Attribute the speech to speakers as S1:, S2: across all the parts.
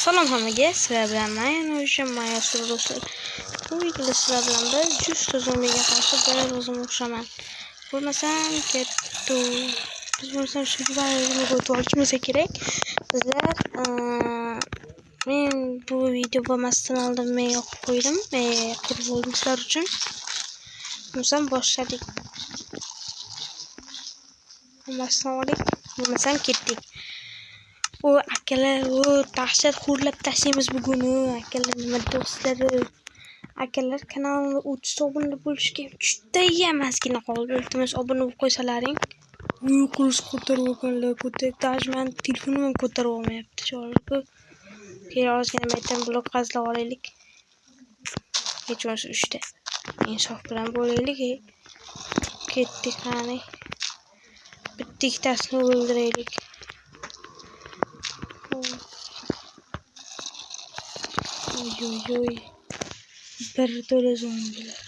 S1: Salom hammaga, sizlar bilan men o'sha Mayasur do'stlar. Bu videoda sizlar bilan biz 100 ta zombiga qarshi bir o'zim o'xshaman. Bo'lmasam ketdi. Biz bo'lsam shu bilan o'tib kerak. Sizlar men bu video bo'lmasdan oldin men yoqib qo'ydim. Qilib bo'lmaslar uchun. Bo'lmasam boshladik. Bo'lmasam ketdik. O akalar, dahshat xo'rlab tashlaymiz bugun. Akalar nima do'stlar? Akalar kanalga 30 obuna bo'lishga juda emasgina qoldi. Iltimos obuna bo'lib qo'ysalaring. Qo'ls ko'tarib olganlar, tajman telefonim ko'tarib olmayapti. Chorku. Keyin ozgina metdan blok qazlab olaylik. Hech bo'lmasa 3 ta. Insof bilan bo'laylik. Ketdik qani. Bitta ikkitasini o'ldiraylik. Oy. Bir to'la zombilar.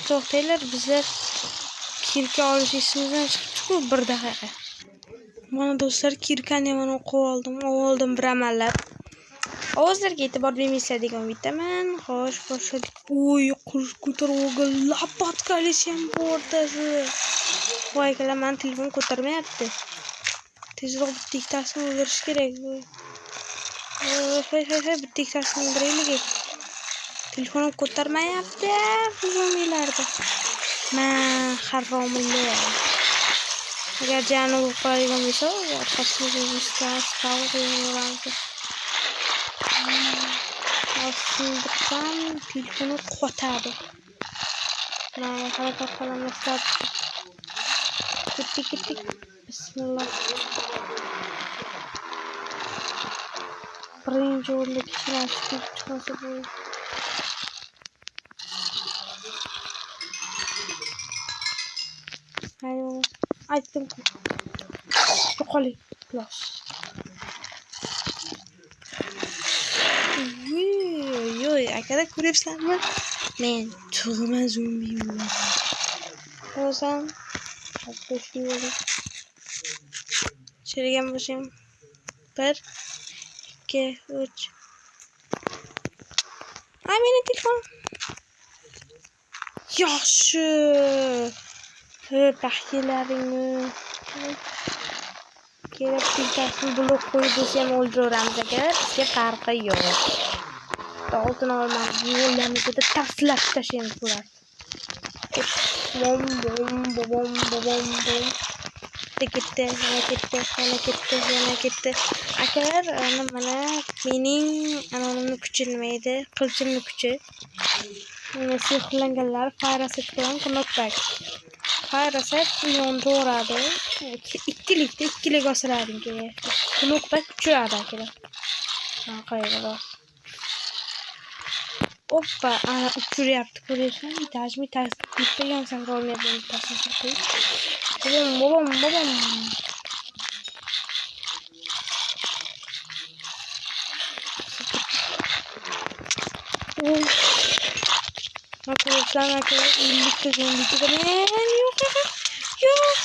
S1: To'xtanglar, bizlar kirka olish esimizdan chiqibdi-ku 1 daqiqa. Mana do'stlar, kirkani mana qo'yib oldim bir amallab. Ovozlarga e'tibor bermaysiz degan umiddaman. Xo'sh, boshladik. Oy, qo'l ko'tarib olgan lapatkalish ham o'rtasi. Voy, akalar, men telefon ko'tarmayapti. Tezroq bitta ikkitasini o'ldirish kerak. Bitta ikkitasini o'ldiraylik. Telefonim ko'tarmayapti. Zombilarda. Men haromlar. Agar jani qo'ygan bo'lsa, orqasiga qo'yib Aslında telefonu qotadi. Mana harakat qilamiz. Ketdik. Bismillah. Birinchi o'rinda kishilar chiqmasa bo'ladi. Aytdim-ku. Yo'qoling. Xlos. Akalar, ko'ryapsizlarmi? Men tug'ma zombiman. O'zim qo'shni bo'ling. Chirigan bo'lsam 1 2 3. Ay, meni telefon. Yaxshi. Baxtilaringni. Kelib tiltasini blok qo'yib desam o'ldiramiz akalar. Sizga farqi yo'q. Oltin olmam. Yo'llarimizni tashlab tashlaymiz bular. Bom. Ketdi. Yana ketdi. Akalar, mana mening anonimni kuchi nima edi? Qilchimni kuchi. Mana sehrlanganlar Firaset bilan knockback. Firaset yonda uradi. Ikkilik osiladi. Knockback kuchayadi akalar. Qayerda? Oppa, ana uçuryapti, ko'ryapsizmi? Tajmi bittagan sakra olmayapman, bittasini sakray. Bobom. Ko'ryapsizlarmi akalar? 50 ta zombi yo'q.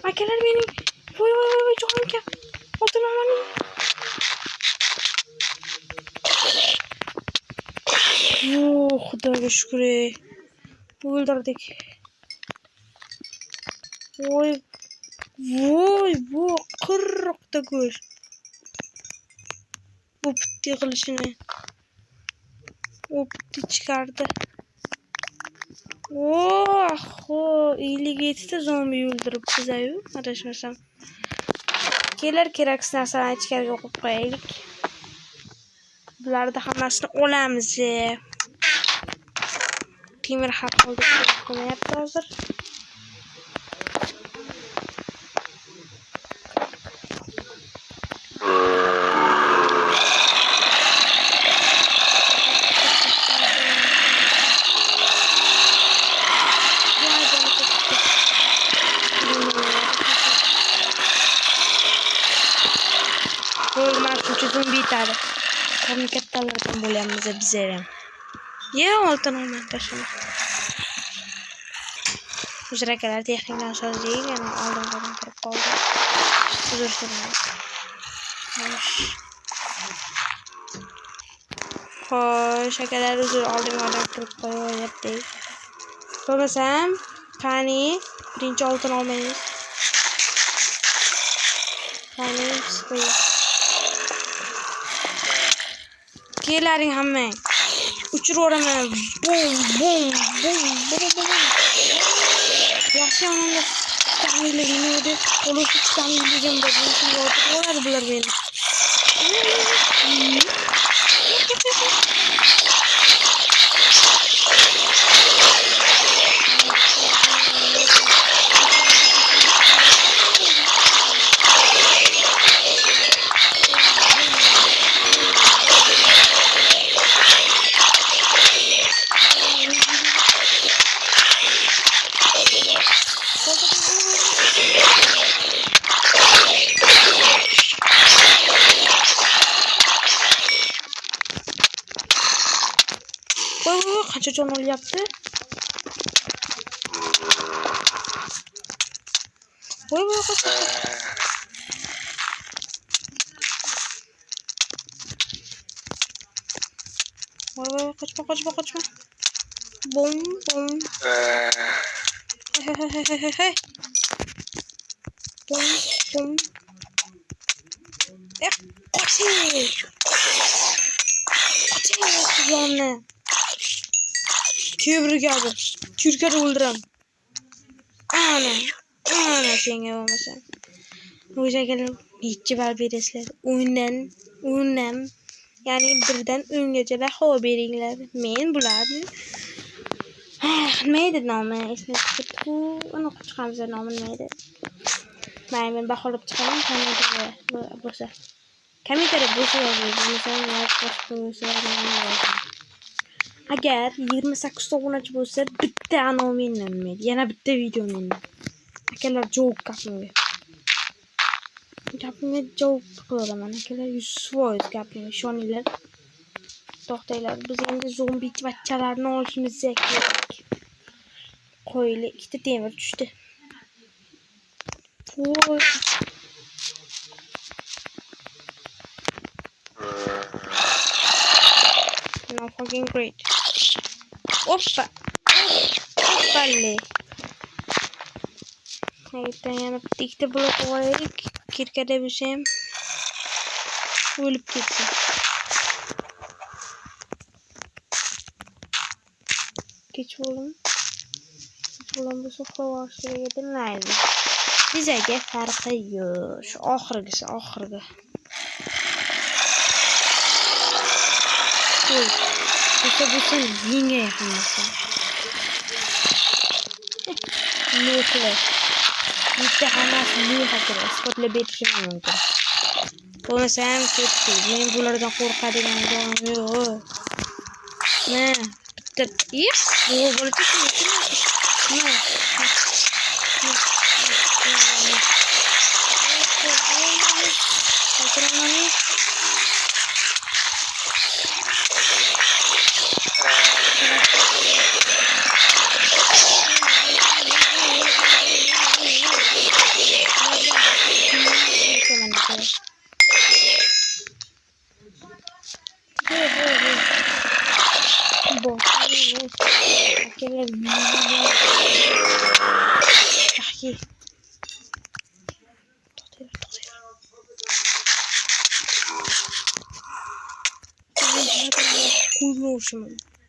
S1: Akalar, mening voy jonim kam. Oltin olmadim. Xudoga shukr. O'ldirdik. Voy, bu 40 ta go'sht. Bu bitta qilishini. O bitta chiqardi. 57 ta zombi o'ldiribmiz ayu, adashmasam. Keraksiz narsani ichkariga qo'yib qo'yaylik. Bularda hammasini olamiz. Temir har holda qo'ymayapti hozir. mana shuncha zombi yetadi. Qani kattalardan bo'lyapmiz biz ham. Ye oltin olmay tashlama. Uzr akalar, texnik nosozlik, yana oldindan kirib qoldi. Uzr so'rayman. Xo'sh, akalar, uzr oldindan kirib qo'yaptik. Bo'lmasam, qani birinchi oltin olmaymiz. Qani bismillah. Kelaring hammang. Uchiraman. Bum bum bum bum bum. Yaxshi yonimda ta'minligini edi. O'lib ta'minligim bor. Bo'ladi bular meni. Qancha jon olyapti? Voy qancha. Voy qochma. Bum bum. Hey. Bum bum. Qoching. Jonni. Kebrigadı. Türkleri öldürəm. Ana senga olmasa. O'sha kelib necha bal berasizlar? O'ndan, ya'ni 1 dan 10gacha baho beringlar. Men bularni nima edi nomi? Esga tushibdi. Uni chiqamiz nomi nima edi? Men baholab chiqaman kommentarda bo'lsa. Kommentarda bo'lsa yozing. Agar 28 ta obunachi bo'lsa, bitta anominni olmaydi. Yana bitta videoni. Akalar javob gapimga. Gapimga javob qilaman. Akalar 100% gapimga ishoninglar. To'xtanglar. Biz endi zombi bachchalarni olishimiz kerak. Qo'yli 2 ta temir tushdi. Voy. No fucking great. Oppa. Oppalle. Hayda yana bitta blok qo'yaylik. Kirkada bo'lsam o'lib ketsin. Kech bo'lim bo'lsa qo'yishga bilmaydi. Bizaga farqi yo'q. Shu oxirgisi. Bo'lsin yenga yaqinlashsin. Lo'qlar. Bitta hammasi lo'q haqida isbotlab berishim mumkin. Bo'lmasam ketdi. Men bulardan qo'rqadigan odam yo'q. Bitta bo'ldi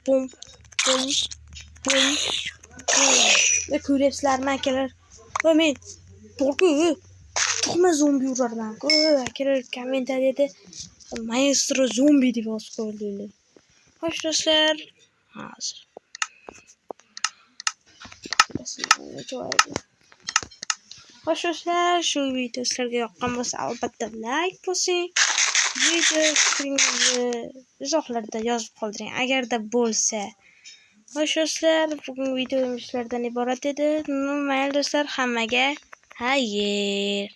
S1: Bum. Ve ko'ryapsizlarmi akalar? Va men to'qma zombi urarman. Akalar kommentariyada maestro zombi deb yozib qo'ydilar. Xo'sh do'stlar, hozir. Xo'sh do'stlar, shu video sizlarga yoqqan bo'lsa, albatta like bosing. Video fikringizni izohlarda yozib qoldiring agarda bo'lsa. Xo'sh do'stlar, bugungi video shulardan iborat edi. Mayli do'stlar, hammaga xayr.